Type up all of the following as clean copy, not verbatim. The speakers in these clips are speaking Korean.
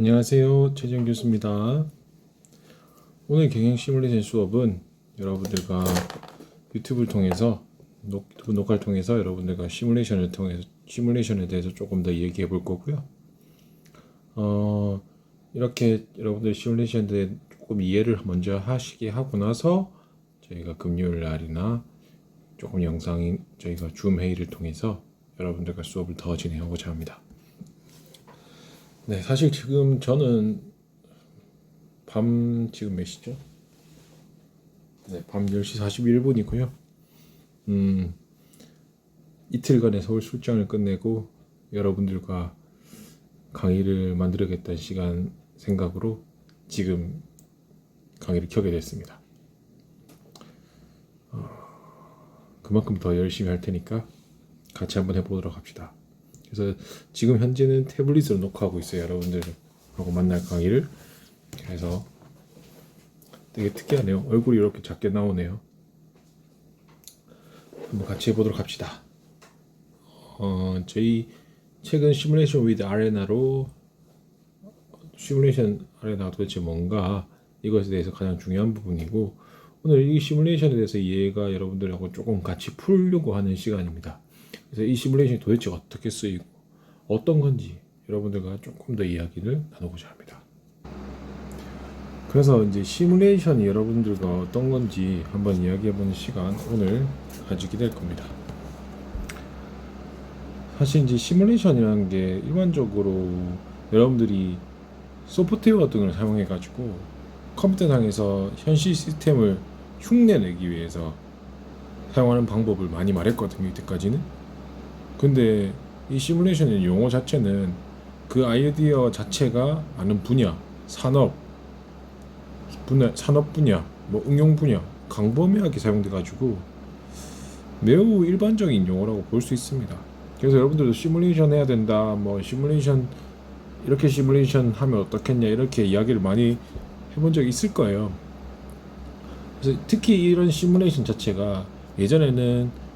안녕하세요. 최정 교수입니다. 오늘 경영 시뮬레이션 수업은 여러분들과 유튜브를 통해서 녹화를 통해서 여러분들과 시뮬레이션에 대해서 조금 더 얘기해 볼 거고요. 이렇게 여러분들 시뮬레이션에 대해 조금 이해를 먼저 하시게 하고 나서 저희가 금요일 날이나 조금 저희가 줌 회의를 통해서 여러분들과 수업을 더 진행하고자 합니다. 네, 사실 지금 저는 지금 몇 시죠? 네, 밤 10시 41분이고요. 이틀간의 서울 출장을 끝내고 여러분들과 강의를 만들어야겠다는 생각으로 지금 강의를 켜게 됐습니다. 그만큼 더 열심히 할 테니까 같이 한번 해보도록 합시다. 그래서 지금 현재는 태블릿으로 녹화하고 있어요. 여러분들하고 만날 강의를. 그래서 되게 특이하네요. 얼굴이 이렇게 작게 나오네요. 한번 같이 해보도록 합시다. 저희 최근 시뮬레이션 위드 시뮬레이션 아레나가 도대체 뭔가, 이것에 대해서 가장 중요한 부분이고, 오늘 이 시뮬레이션에 대해서 이해가 여러분들하고 조금 같이 풀려고 하는 시간입니다. 그래서 이 시뮬레이션이 도대체 어떻게 쓰이고 어떤 건지 여러분들과 조금 더 이야기를 나누고자 합니다. 그래서 이제 시뮬레이션이 여러분들과 어떤 건지 한번 이야기해보는 시간 오늘 가지게 될 겁니다. 사실 이제 시뮬레이션이라는 게 일반적으로 여러분들이 소프트웨어 등을 사용해가지고 컴퓨터상에서 현실 시스템을 흉내내기 위해서 사용하는 방법을 많이 말했거든요, 이때까지는. 근데 이 시뮬레이션의 용어 자체는 그 아이디어 자체가 많은 분야, 산업 분야, 응용 분야, 광범위하게 사용돼가지고 매우 일반적인 용어라고 볼 수 있습니다. 그래서 여러분들도 시뮬레이션 해야 된다, 이렇게 시뮬레이션 하면 어떻겠냐, 이렇게 이야기를 많이 해본 적이 있을 거예요. 그래서 특히 이런 시뮬레이션 자체가 예전에는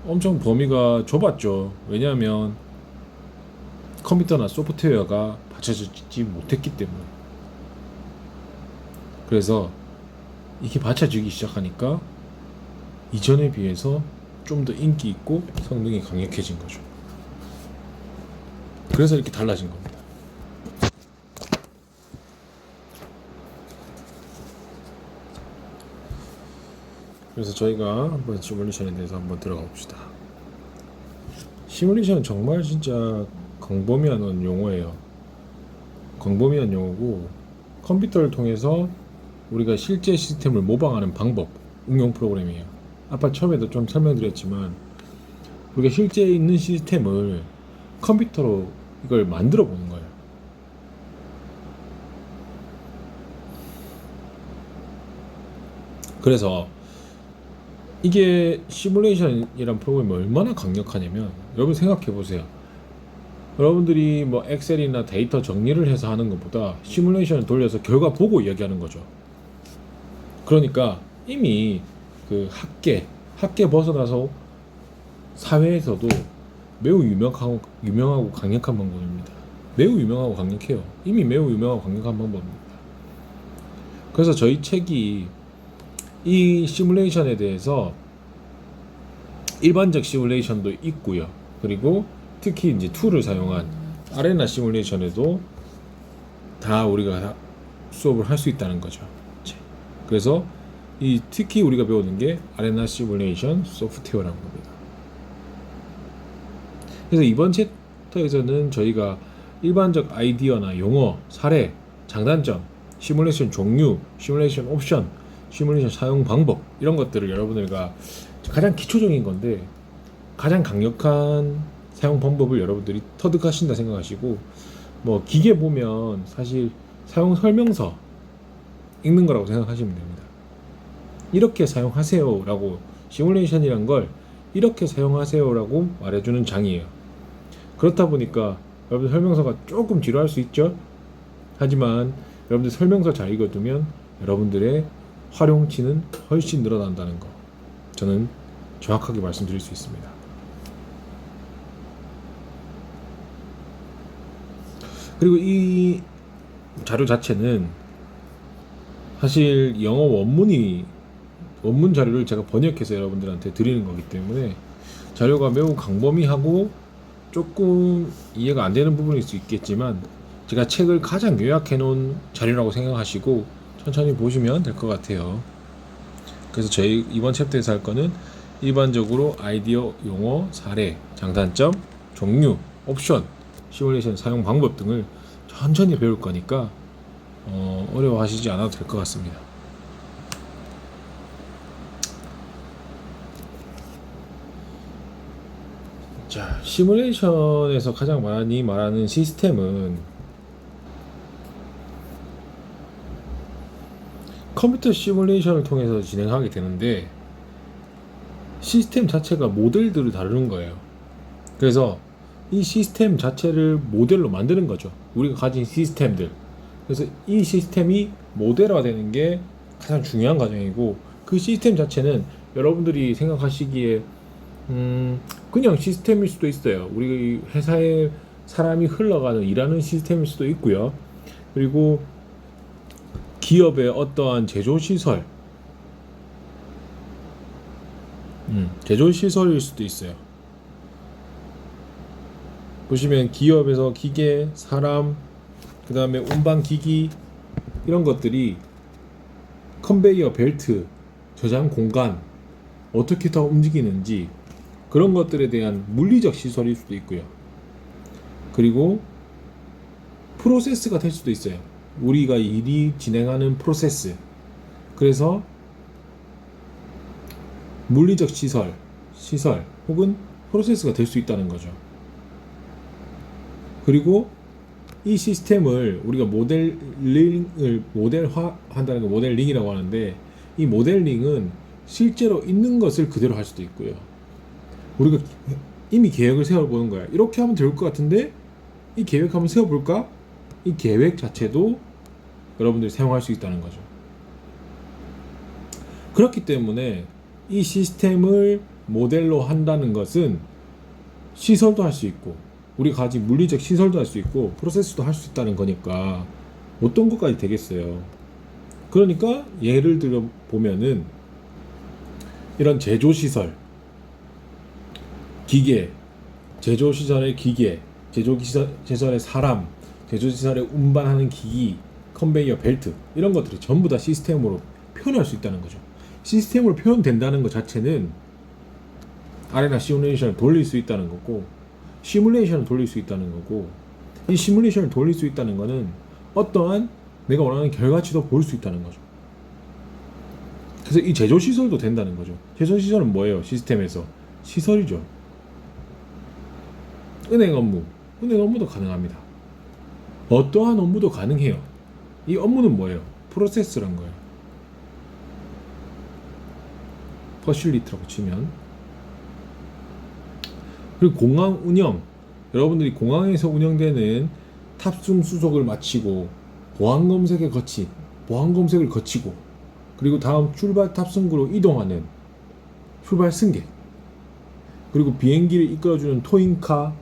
엄청 범위가 좁았죠. 왜냐하면 컴퓨터나 소프트웨어가 받쳐지지 못했기 때문에. 그래서 이게 받쳐지기 시작하니까 이전에 비해서 좀 더 인기 있고 성능이 강력해진 거죠. 그래서 이렇게 달라진 겁니다. 그래서 저희가 한번 시뮬레이션에 대해서 한번 들어가 봅시다. 시뮬레이션은 정말 진짜 광범위한 용어예요. 광범위한 용어고, 컴퓨터를 통해서 우리가 실제 시스템을 모방하는 방법, 응용 프로그램이에요. 아까 처음에도 좀 설명드렸지만 우리가 실제 있는 시스템을 컴퓨터로 이걸 만들어 보는 거예요. 그래서 이게 시뮬레이션이란 프로그램이 얼마나 강력하냐면, 여러분 생각해 보세요. 여러분들이 엑셀이나 데이터 정리를 해서 하는 것보다 시뮬레이션을 돌려서 결과 보고 이야기하는 거죠. 그러니까 이미 그 학계 벗어나서 사회에서도 매우 유명하고 강력한 방법입니다. 매우 유명하고 강력해요. 이미 매우 유명하고 강력한 방법입니다. 그래서 저희 책이 이 시뮬레이션에 대해서 일반적 시뮬레이션도 있고요. 그리고 특히 이제 툴을 사용한 아레나 시뮬레이션에도 다 우리가 수업을 할 수 있다는 거죠. 그래서 특히 우리가 배우는 게 아레나 시뮬레이션 소프트웨어라는 겁니다. 그래서 이번 챕터에서는 저희가 일반적 아이디어나 용어, 사례, 장단점, 시뮬레이션 종류, 시뮬레이션 옵션, 시뮬레이션 사용 방법, 이런 것들을 여러분들과 가장 기초적인 건데 가장 강력한 사용 방법을 여러분들이 터득하신다 생각하시고, 기계 보면 사실 사용 설명서 읽는 거라고 생각하시면 됩니다. 이렇게 사용하세요 라고, 시뮬레이션이란 걸 이렇게 사용하세요 라고 말해주는 장이에요. 그렇다 보니까 여러분들 설명서가 조금 지루할 수 있죠. 하지만 여러분들 설명서 잘 읽어두면 여러분들의 활용치는 훨씬 늘어난다는 거, 저는 정확하게 말씀드릴 수 있습니다. 그리고 이 자료 자체는 사실 영어 원문 자료를 제가 번역해서 여러분들한테 드리는 거기 때문에 자료가 매우 광범위하고 조금 이해가 안 되는 부분일 수 있겠지만 제가 책을 가장 요약해 놓은 자료라고 생각하시고 천천히 보시면 될 것 같아요. 그래서 저희 이번 챕터에서 할 거는 일반적으로 아이디어, 용어, 사례, 장단점, 종류, 옵션, 시뮬레이션 사용 방법 등을 천천히 배울 거니까 어려워하시지 않아도 될 것 같습니다. 자, 시뮬레이션에서 가장 많이 말하는 시스템은 컴퓨터 시뮬레이션을 통해서 진행하게 되는데 시스템 자체가 모델들을 다루는 거예요. 그래서 이 시스템 자체를 모델로 만드는 거죠. 우리가 가진 시스템들. 그래서 이 시스템이 모델화되는 게 가장 중요한 과정이고 그 시스템 자체는 여러분들이 생각하시기에 그냥 시스템일 수도 있어요. 우리 회사에 사람이 흘러가는 일하는 시스템일 수도 있고요. 그리고 기업의 어떠한 제조시설 제조시설일 수도 있어요. 보시면 기업에서 기계, 사람, 그 다음에 운반기기 이런 것들이 컨베이어 벨트, 저장 공간 어떻게 더 움직이는지 그런 것들에 대한 물리적 시설일 수도 있고요. 그리고 프로세스가 될 수도 있어요. 우리가 일이 진행하는 프로세스. 그래서 물리적 시설 혹은 프로세스가 될 수 있다는 거죠. 그리고 이 시스템을 우리가 모델화한다는 거 모델링이라고 하는데 이 모델링은 실제로 있는 것을 그대로 할 수도 있고요. 우리가 이미 계획을 세워보는 거야. 이렇게 하면 될 것 같은데 이 계획 한번 세워볼까? 이 계획 자체도 여러분들이 사용할 수 있다는 거죠. 그렇기 때문에 이 시스템을 모델로 한다는 것은 시설도 할 수 있고 우리가 가진 물리적 시설도 할 수 있고 프로세스도 할 수 있다는 거니까 어떤 것까지 되겠어요. 그러니까 예를 들어 보면은 이런 제조시설 기계, 제조시설의 기계, 제조시설의 사람, 제조시설의 운반하는 기기, 컨베이어 벨트 이런 것들이 전부 다 시스템으로 표현할 수 있다는 거죠. 시스템으로 표현된다는 것 자체는 아레나 시뮬레이션을 돌릴 수 있다는 거고 시뮬레이션을 돌릴 수 있다는 거고 이 시뮬레이션을 돌릴 수 있다는 거는 어떠한 내가 원하는 결과치도 볼 수 있다는 거죠. 그래서 이 제조시설도 된다는 거죠. 제조시설은 뭐예요? 시스템에서 시설이죠. 은행 업무도 가능합니다. 어떠한 업무도 가능해요. 이 업무는 뭐예요? 프로세스란 거예요. 퍼실리티라고 치면. 그리고 공항 운영, 여러분들이 공항에서 운영되는 탑승 수속을 마치고 보안 검색을 거치고 그리고 다음 출발 탑승구로 이동하는 출발 승객, 그리고 비행기를 이끌어주는 토잉카,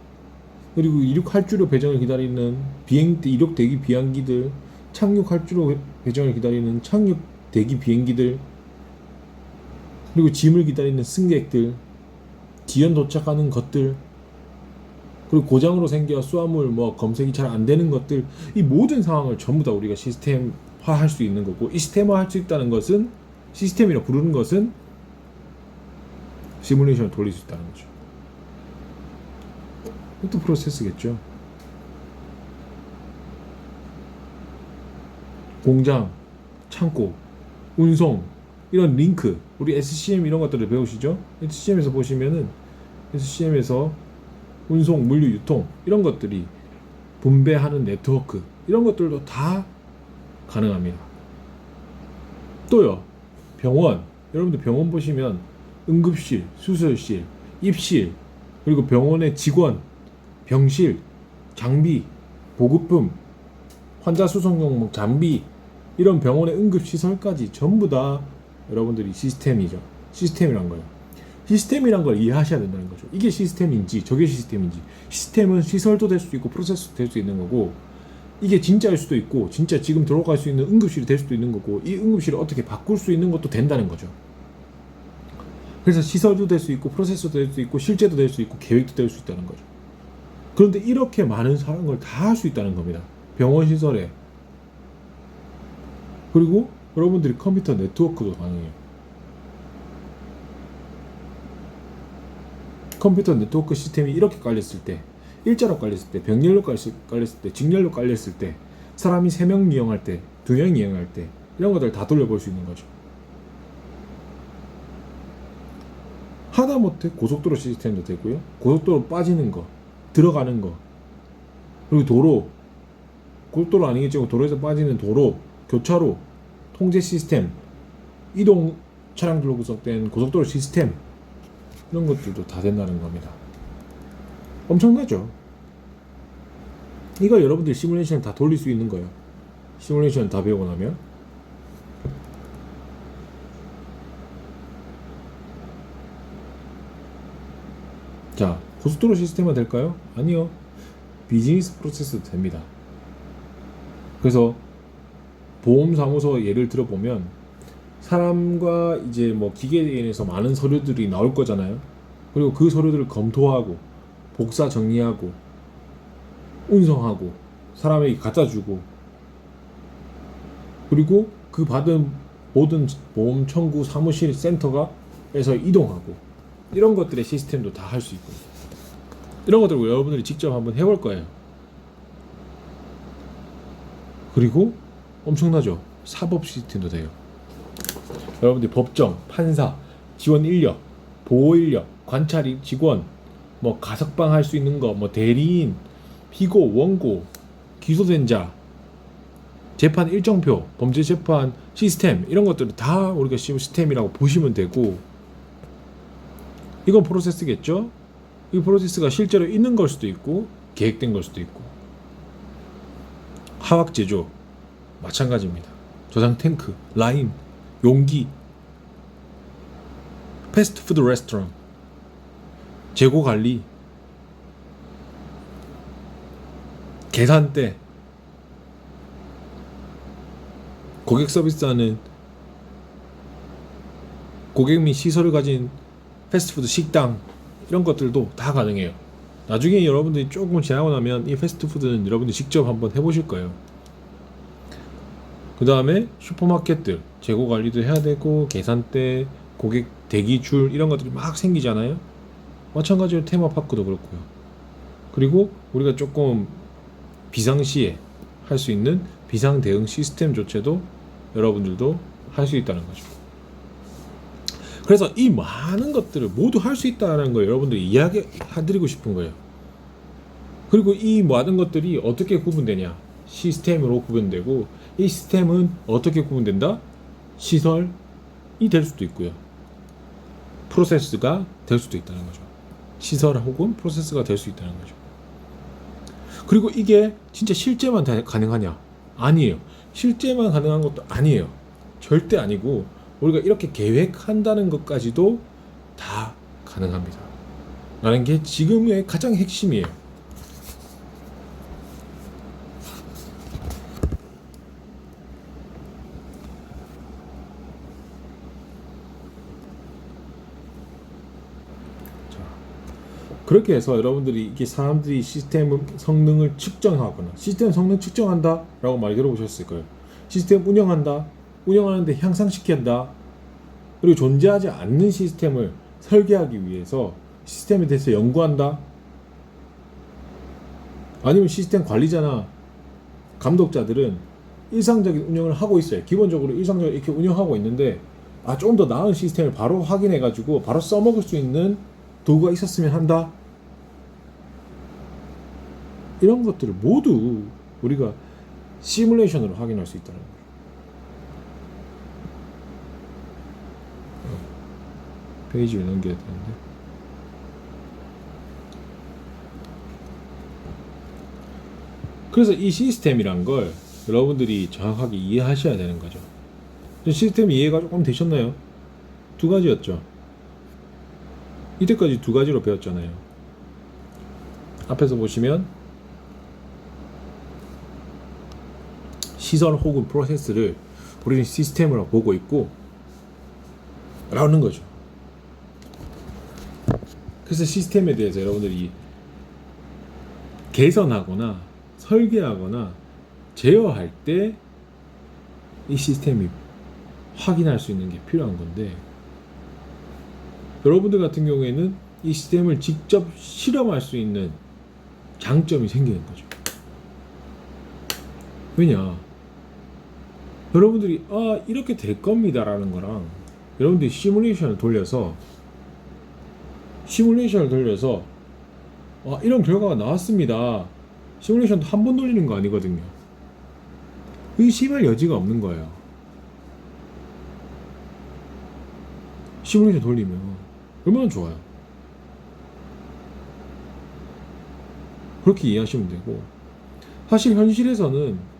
그리고 이륙 할주로 배정을 기다리는 이륙 대기 비행기들, 착륙 할주로 배정을 기다리는 착륙 대기 비행기들, 그리고 짐을 기다리는 승객들, 지연 도착하는 것들, 그리고 고장으로 생겨 수화물 검색이 잘 안 되는 것들, 이 모든 상황을 전부 다 우리가 시스템화할 수 있는 거고, 이 시스템화할 수 있다는 것은 시스템이라 부르는 것은 시뮬레이션을 돌릴 수 있다는 거죠. 이것도 프로세스겠죠. 공장, 창고, 운송, 이런 링크, 우리 SCM 이런 것들을 배우시죠? SCM에서 보시면은 SCM에서 운송, 물류, 유통 이런 것들이 분배하는 네트워크 이런 것들도 다 가능합니다. 또요, 병원, 여러분들 병원 보시면 응급실, 수술실, 입실, 그리고 병원의 직원, 병실, 장비, 보급품, 환자 수송용 장비, 이런 병원의 응급시설까지 전부 다 여러분들이 시스템이죠. 시스템이란 거예요. 시스템이란 걸 이해하셔야 된다는 거죠. 이게 시스템인지 저게 시스템인지. 시스템은 시설도 될 수 있고 프로세스도 될 수 있는 거고, 이게 진짜일 수도 있고 진짜 지금 들어갈 수 있는 응급실이 될 수도 있는 거고 이 응급실을 어떻게 바꿀 수 있는 것도 된다는 거죠. 그래서 시설도 될 수 있고 프로세서도 될 수 있고 실제도 될 수 있고 계획도 될 수 있다는 거죠. 그런데 이렇게 많은 사항을 다 할 수 있다는 겁니다. 병원 시설에. 그리고 여러분들이 컴퓨터 네트워크도 가능해요. 컴퓨터 네트워크 시스템이 이렇게 깔렸을 때, 일자로 깔렸을 때, 병렬로 깔렸을 때, 직렬로 깔렸을 때, 사람이 3명 이용할 때, 2명 이용할 때 이런 것들 다 돌려볼 수 있는 거죠. 하다못해 고속도로 시스템도 되고요. 고속도로 빠지는 거, 들어가는 거, 그리고 도로, 고속도로 아니겠지만 도로에서 빠지는 도로, 교차로, 통제 시스템, 이동 차량들로 구성된 고속도로 시스템 이런 것들도 다 된다는 겁니다. 엄청나죠? 이걸 여러분들이 시뮬레이션을 다 돌릴 수 있는 거예요. 시뮬레이션 다 배우고 나면. 자, 고속도로 시스템만 될까요? 아니요. 비즈니스 프로세스도 됩니다. 그래서 보험사무소 예를 들어보면 사람과 이제 뭐 기계에 의해서 많은 서류들이 나올 거잖아요. 그리고 그 서류들을 검토하고 복사 정리하고 운송하고 사람에게 갖다 주고 그리고 그 받은 모든 보험 청구 사무실 센터가에서 이동하고 이런 것들의 시스템도 다 할 수 있고 이런 것들을 여러분들이 직접 한번 해볼 거예요. 그리고 엄청나죠? 사법 시스템도 돼요. 여러분들이 법정, 판사, 지원 인력, 보호 인력, 관찰 직원, 뭐 가석방 할 수 있는 거, 뭐 대리인, 피고, 원고, 기소된 자, 재판 일정표, 범죄 재판 시스템 이런 것들을 다 우리가 시스템이라고 보시면 되고 이건 프로세스겠죠? 이 프로세스가 실제로 있는 걸 수도 있고 계획된 걸 수도 있고 화학 제조 마찬가지입니다. 저장 탱크, 라인, 용기, 패스트푸드 레스토랑, 재고 관리, 계산대, 고객 서비스하는 고객 및 시설을 가진 패스트푸드 식당 이런 것들도 다 가능해요. 나중에 여러분들이 조금 지나고 나면 이 패스트푸드는 여러분들이 직접 한번 해보실 거예요. 그 다음에 슈퍼마켓들 재고 관리도 해야 되고 계산대, 고객 대기줄 이런 것들이 막 생기잖아요. 마찬가지로 테마파크도 그렇고요. 그리고 우리가 조금 비상시에 할 수 있는 비상 대응 시스템 조치도 여러분들도 할 수 있다는 거죠. 그래서 이 많은 것들을 모두 할 수 있다는 걸 여러분들이 이야기해드리고 싶은 거예요. 그리고 이 많은 것들이 어떻게 구분되냐? 시스템으로 구분되고 이 시스템은 어떻게 구분된다? 시설이 될 수도 있고요. 프로세스가 될 수도 있다는 거죠. 시설 혹은 프로세스가 될 수 있다는 거죠. 그리고 이게 진짜 실제만 가능하냐? 아니에요. 실제만 가능한 것도 아니에요. 절대 아니고 우리가 이렇게 계획한다는 것까지도 다 가능합니다. 라는 게 지금의 가장 핵심이에요. 그렇게 해서 여러분들이 이게 사람들이 시스템 성능을 측정하거나 시스템 성능 측정한다 라고 많이 들어보셨을 거예요. 시스템 운영한다, 운영하는데 향상시킨다, 그리고 존재하지 않는 시스템을 설계하기 위해서 시스템에 대해서 연구한다, 아니면 시스템 관리자나 감독자들은 일상적인 운영을 하고 있어요. 기본적으로 일상적으로 이렇게 운영하고 있는데 좀 더 나은 시스템을 바로 확인해 가지고 바로 써먹을 수 있는 도구가 있었으면 한다. 이런 것들을 모두 우리가 시뮬레이션으로 확인할 수 있다는 거예요. 페이지를 넘겨야 되는데. 그래서 이 시스템이란 걸 여러분들이 정확하게 이해하셔야 되는 거죠. 시스템 이해가 조금 되셨나요? 두 가지였죠. 이때까지 두 가지로 배웠잖아요. 앞에서 보시면 시설 혹은 프로세스를 우리는 시스템으로 보고 있고 라는 거죠. 그래서 시스템에 대해서 여러분들이 개선하거나 설계하거나 제어할 때 이 시스템이 확인할 수 있는 게 필요한 건데, 여러분들 같은 경우에는 이 시스템을 직접 실험할 수 있는 장점이 생기는 거죠. 왜냐, 여러분들이 이렇게 될 겁니다 라는 거랑 여러분들이 시뮬레이션을 돌려서 이런 결과가 나왔습니다, 시뮬레이션도 한 번 돌리는 거 아니거든요. 의심할 여지가 없는 거예요. 시뮬레이션 돌리면 얼마나 좋아요. 그렇게 이해하시면 되고, 사실 현실에서는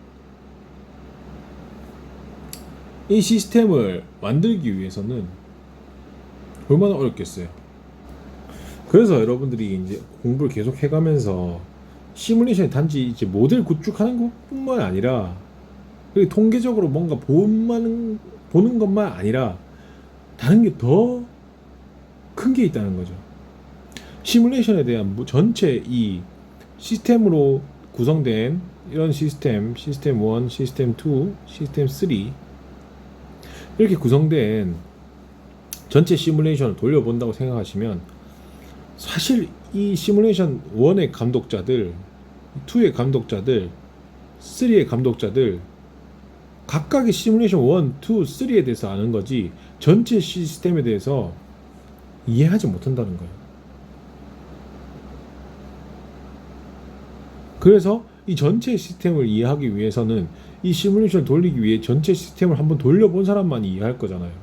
이 시스템을 만들기 위해서는 얼마나 어렵겠어요. 그래서 여러분들이 이제 공부를 계속 해가면서 시뮬레이션이 단지 이제 모델 구축하는 것뿐만 아니라, 그리고 통계적으로 뭔가 보는 것만 아니라 다른 게 더 큰 게 있다는 거죠. 시뮬레이션에 대한 전체 이 시스템으로 구성된 이런 시스템 1, 시스템 2, 시스템 3 이렇게 구성된 전체 시뮬레이션을 돌려본다고 생각하시면, 사실 이 시뮬레이션 1의 감독자들, 2의 감독자들, 3의 감독자들 각각의 시뮬레이션 1, 2, 3에 대해서 아는 거지 전체 시스템에 대해서 이해하지 못한다는 거예요. 그래서 이 전체 시스템을 이해하기 위해서는 이 시뮬레이션을 돌리기 위해 전체 시스템을 한번 돌려본 사람만 이해할 거잖아요.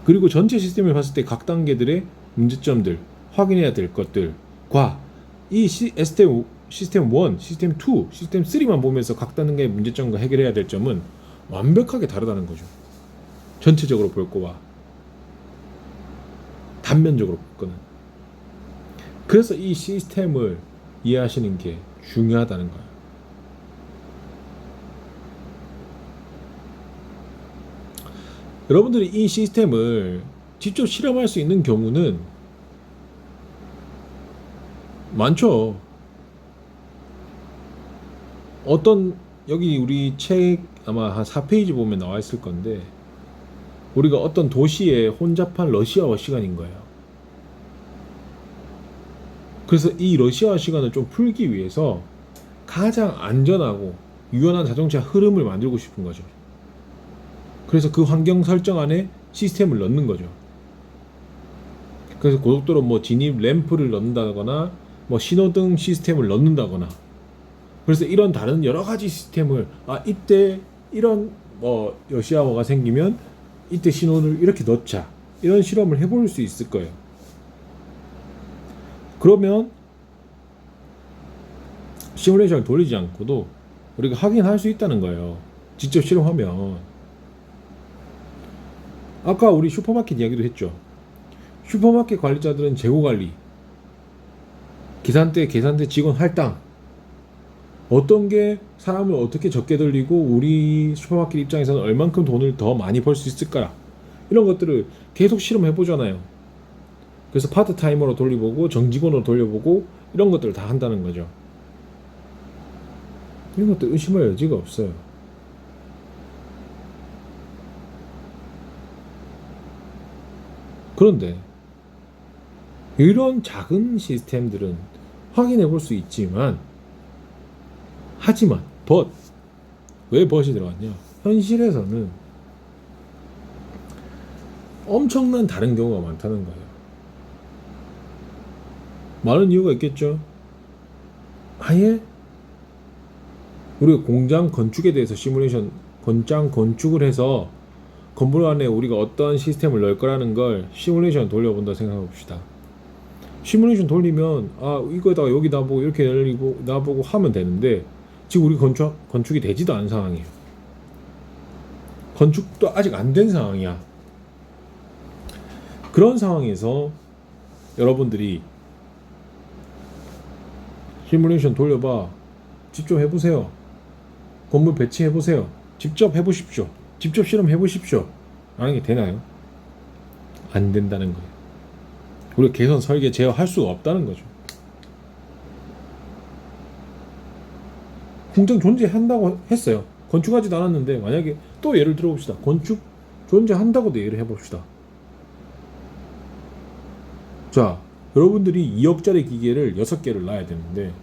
그리고 전체 시스템을 봤을 때 각 단계들의 문제점들, 확인해야 될 것들과 이 시스템 1, 시스템 2, 시스템 3만 보면서 각 단계의 문제점과 해결해야 될 점은 완벽하게 다르다는 거죠. 전체적으로 볼 거와 단면적으로 볼 거는. 그래서 이 시스템을 이해하시는 게 중요하다는 거예요. 여러분들이 이 시스템을 직접 실험할 수 있는 경우는 많죠. 여기 우리 책 아마 한 4페이지 보면 나와 있을 건데, 우리가 어떤 도시에 혼잡한 러시아어 시간인 거예요. 그래서 이 러시아어 시간을 좀 풀기 위해서 가장 안전하고 유연한 자동차 흐름을 만들고 싶은 거죠. 그래서 그 환경 설정 안에 시스템을 넣는 거죠. 그래서 고속도로 진입 램프를 넣는다거나 신호등 시스템을 넣는다거나, 그래서 이런 다른 여러 가지 시스템을 이때 이런 러시아어가 생기면 이때 신호를 이렇게 넣자, 이런 실험을 해볼 수 있을 거예요. 그러면 시뮬레이션을 돌리지 않고도 우리가 확인할 수 있다는 거예요. 직접 실험하면. 아까 우리 슈퍼마켓 이야기도 했죠. 슈퍼마켓 관리자들은 재고관리, 계산대 직원 할당, 어떤 게 사람을 어떻게 적게 돌리고 우리 슈퍼마켓 입장에서는 얼만큼 돈을 더 많이 벌 수 있을까, 이런 것들을 계속 실험해 보잖아요. 그래서 파트타이머로 돌려보고 정직원으로 돌려보고 이런 것들을 다 한다는 거죠. 이런 것들 의심할 여지가 없어요. 그런데 이런 작은 시스템들은 확인해 볼 수 있지만, 하지만 왜 but이 들어갔냐, 현실에서는 엄청난 다른 경우가 많다는 거예요. 많은 이유가 있겠죠. 아예 우리가 공장 건축에 대해서 공장 건축을 해서 건물 안에 우리가 어떤 시스템을 넣을 거라는 걸 시뮬레이션 돌려본다 생각해 봅시다. 시뮬레이션 돌리면 이거에다가 여기 놔보고 이렇게 열리고 놔보고 하면 되는데, 지금 우리 건축이 되지도 않은 상황이에요. 건축도 아직 안 된 상황이야. 그런 상황에서 여러분들이 시뮬레이션 돌려봐. 직접 해보세요. 건물 배치해보세요. 직접 해보십시오. 직접 실험해보십시오. 라는 게 되나요? 안 된다는 거예요. 우리가 개선 설계 제어할 수가 없다는 거죠. 공장 존재한다고 했어요. 건축하지도 않았는데 만약에 또 예를 들어봅시다. 건축 존재한다고도 예를 해봅시다. 자, 여러분들이 2억짜리 기계를 6개를 놔야 되는데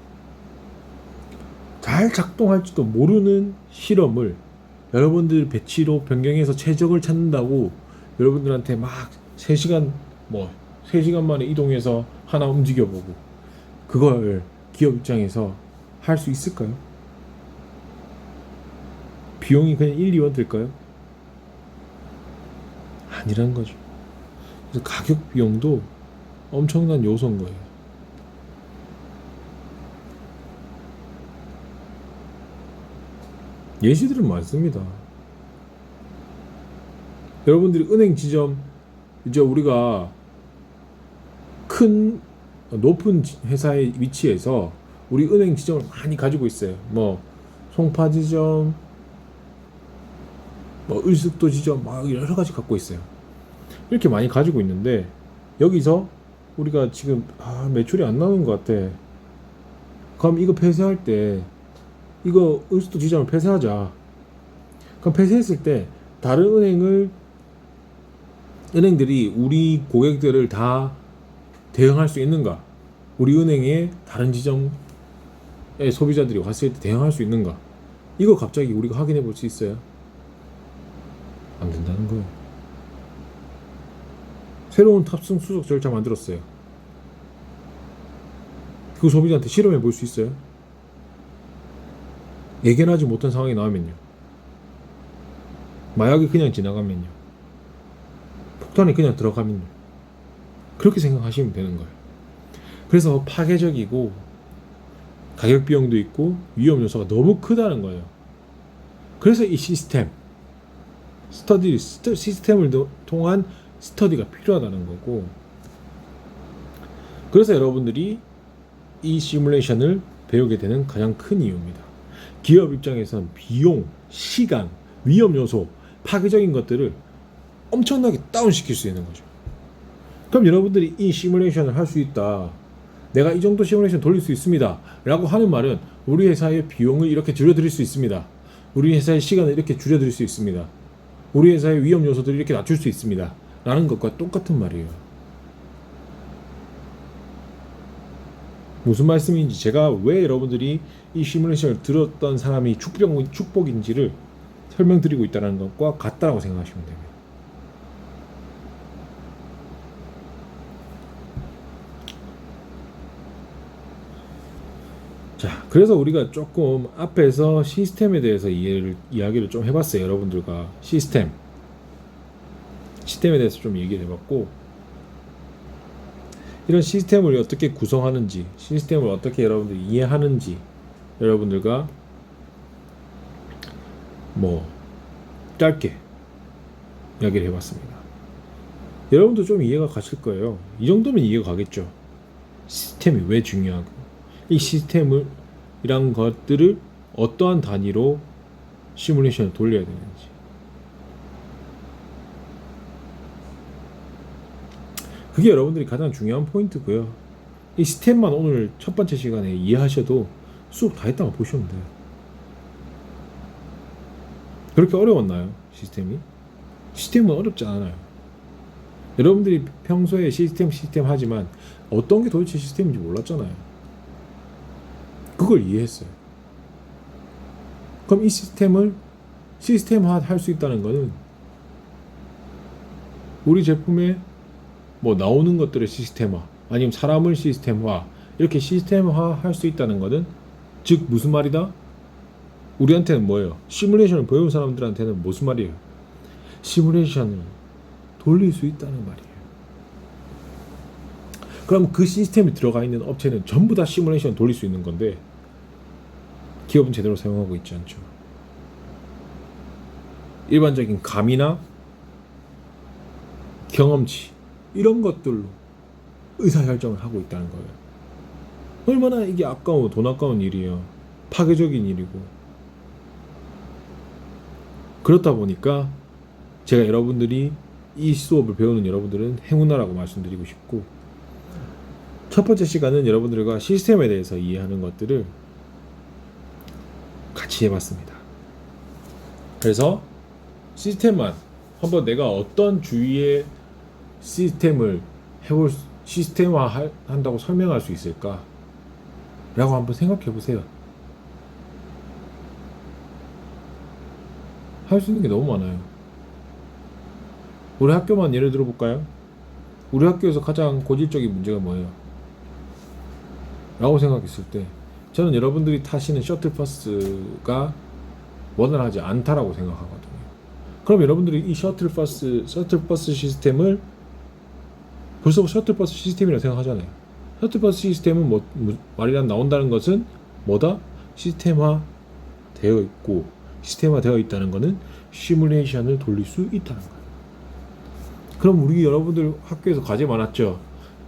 잘 작동할지도 모르는 실험을 여러분들 배치로 변경해서 최적을 찾는다고 여러분들한테 막 3시간 3시간 만에 이동해서 하나 움직여보고 그걸 기업 입장에서 할 수 있을까요? 비용이 그냥 1, 2원 들까요? 아니라는 거죠. 그래서 가격 비용도 엄청난 요소인 거예요. 예시들은 많습니다. 여러분들이 은행 지점, 이제 우리가 큰 높은 회사의 위치에서 우리 은행 지점을 많이 가지고 있어요. 뭐 송파 지점, 뭐 을숙도 지점, 막 여러 가지 갖고 있어요. 이렇게 많이 가지고 있는데 여기서 우리가 지금 매출이 안 나오는 것 같아. 그럼 이거 폐쇄할 때 이거 을숙도 지점을 폐쇄하자. 그럼 폐쇄했을 때 다른 은행들이 우리 고객들을 다 대응할 수 있는가? 우리 은행의 다른 지점의 소비자들이 왔을 때 대응할 수 있는가? 이거 갑자기 우리가 확인해 볼 수 있어요? 안 된다는 거예요. 새로운 탑승 수속 절차 만들었어요. 그 소비자한테 실험해 볼 수 있어요? 예견하지 못한 상황이 나오면요. 마약이 그냥 지나가면요. 폭탄이 그냥 들어가면요. 그렇게 생각하시면 되는 거예요. 그래서 파괴적이고 가격 비용도 있고 위험 요소가 너무 크다는 거예요. 그래서 이 시스템을 통한 스터디가 필요하다는 거고, 그래서 여러분들이 이 시뮬레이션을 배우게 되는 가장 큰 이유입니다. 기업 입장에서는 비용, 시간, 위험 요소, 파괴적인 것들을 엄청나게 다운시킬 수 있는 거죠. 그럼 여러분들이 이 시뮬레이션을 할 수 있다, 내가 이 정도 시뮬레이션 돌릴 수 있습니다 라고 하는 말은 우리 회사의 비용을 이렇게 줄여드릴 수 있습니다, 우리 회사의 시간을 이렇게 줄여드릴 수 있습니다, 우리 회사의 위험 요소들을 이렇게 낮출 수 있습니다 라는 것과 똑같은 말이에요. 무슨 말씀인지, 제가 왜 여러분들이 이 시뮬레이션을 들었던 사람이 축복인지를 설명드리고 있다는 것과 같다라고 생각하시면 됩니다. 자, 그래서 우리가 조금 앞에서 시스템에 대해서 이야기를 좀 해봤어요. 여러분들과 시스템에 대해서 좀 얘기를 해봤고, 이런 시스템을 어떻게 구성하는지, 시스템을 어떻게 여러분들이 이해하는지 여러분들과 짧게 이야기를 해봤습니다. 여러분도 좀 이해가 가실 거예요. 이 정도면 이해가 가겠죠. 시스템이 왜 중요하고, 이 시스템이란 것들을 어떠한 단위로 시뮬레이션을 돌려야 되는지. 그게 여러분들이 가장 중요한 포인트고요. 이 스텝만 오늘 첫 번째 시간에 이해하셔도 수업 다 했다고 보시면 돼요. 그렇게 어려웠나요? 시스템은 어렵지 않아요. 여러분들이 평소에 시스템 하지만 어떤 게 도대체 시스템인지 몰랐잖아요. 그걸 이해했어요. 그럼 이 시스템을 시스템화 할 수 있다는 거는 우리 제품에 나오는 것들의 시스템화, 아니면 사람을 시스템화, 이렇게 시스템화 할 수 있다는 거는, 즉 무슨 말이다? 우리한테는 뭐예요? 시뮬레이션을 배운 사람들한테는 무슨 말이에요? 시뮬레이션을 돌릴 수 있다는 말이에요. 그럼 그 시스템이 들어가 있는 업체는 전부 다 시뮬레이션 돌릴 수 있는 건데 기업은 제대로 사용하고 있지 않죠. 일반적인 감이나 경험치, 이런 것들로 의사결정을 하고 있다는 거예요. 얼마나 이게 아까운, 돈 아까운 일이에요. 파괴적인 일이고. 그렇다 보니까 제가 여러분들이 이 수업을 배우는 여러분들은 행운아라고 말씀드리고 싶고, 첫 번째 시간은 여러분들과 시스템에 대해서 이해하는 것들을 같이 해봤습니다. 그래서 시스템만 한번 내가 어떤 주위의 시스템을 시스템화 한다고 설명할 수 있을까? 라고 한번 생각해 보세요. 할 수 있는 게 너무 많아요. 우리 학교만 예를 들어 볼까요? 우리 학교에서 가장 고질적인 문제가 뭐예요? 라고 생각했을 때 저는 여러분들이 타시는 셔틀버스가 원활하지 않다라고 생각하거든요. 그럼 여러분들이 이 셔틀버스 시스템을 벌써 셔틀버스 시스템이라고 생각하잖아요. 셔틀버스 시스템은 말이란 나온다는 것은 뭐다? 시스템화 되어 있고, 시스템화 되어 있다는 것은 시뮬레이션을 돌릴 수 있다는 거예요. 그럼 우리 여러분들 학교에서 과제 많았죠.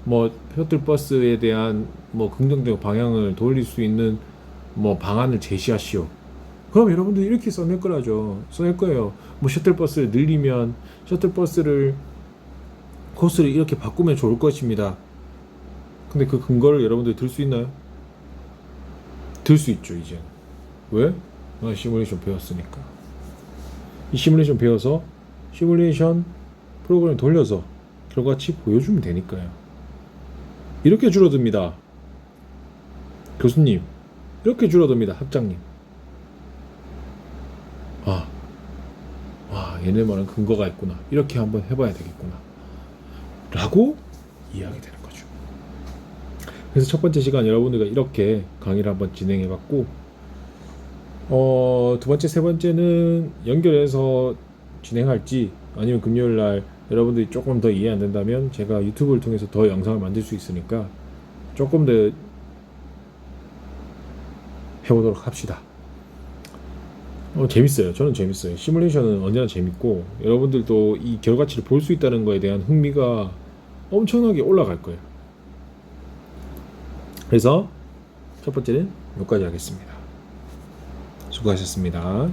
뭐 셔틀버스에 대한 뭐 긍정적 방향을 돌릴 수 있는 뭐 방안을 제시하시오. 그럼 여러분들이 이렇게 써낼 거라죠. 써낼 거예요. 뭐 셔틀버스를 늘리면 셔틀버스를 코스를 이렇게 바꾸면 좋을 것입니다. 근데 그 근거를 여러분들이 들 수 있나요? 들 수 있죠, 이제. 왜? 시뮬레이션 배웠으니까. 이 시뮬레이션 배워서 시뮬레이션 프로그램을 돌려서 결과치 보여주면 되니까요. 이렇게 줄어듭니다. 교수님, 이렇게 줄어듭니다. 학장님. 얘네 말은 근거가 있구나. 이렇게 한번 해봐야 되겠구나. 라고 이해하게 되는 거죠. 그래서 첫 번째 시간 여러분들과 이렇게 강의를 한번 진행해봤고, 두 번째, 세 번째는 연결해서 진행할지, 아니면 금요일 날 여러분들이 조금 더 이해 안 된다면 제가 유튜브를 통해서 더 영상을 만들 수 있으니까 조금 더 해보도록 합시다. 재밌어요. 저는 재밌어요. 시뮬레이션은 언제나 재밌고, 여러분들도 이 결과치를 볼 수 있다는 거에 대한 흥미가 엄청나게 올라갈 거예요. 그래서 첫 번째는 여기까지 하겠습니다. 수고하셨습니다.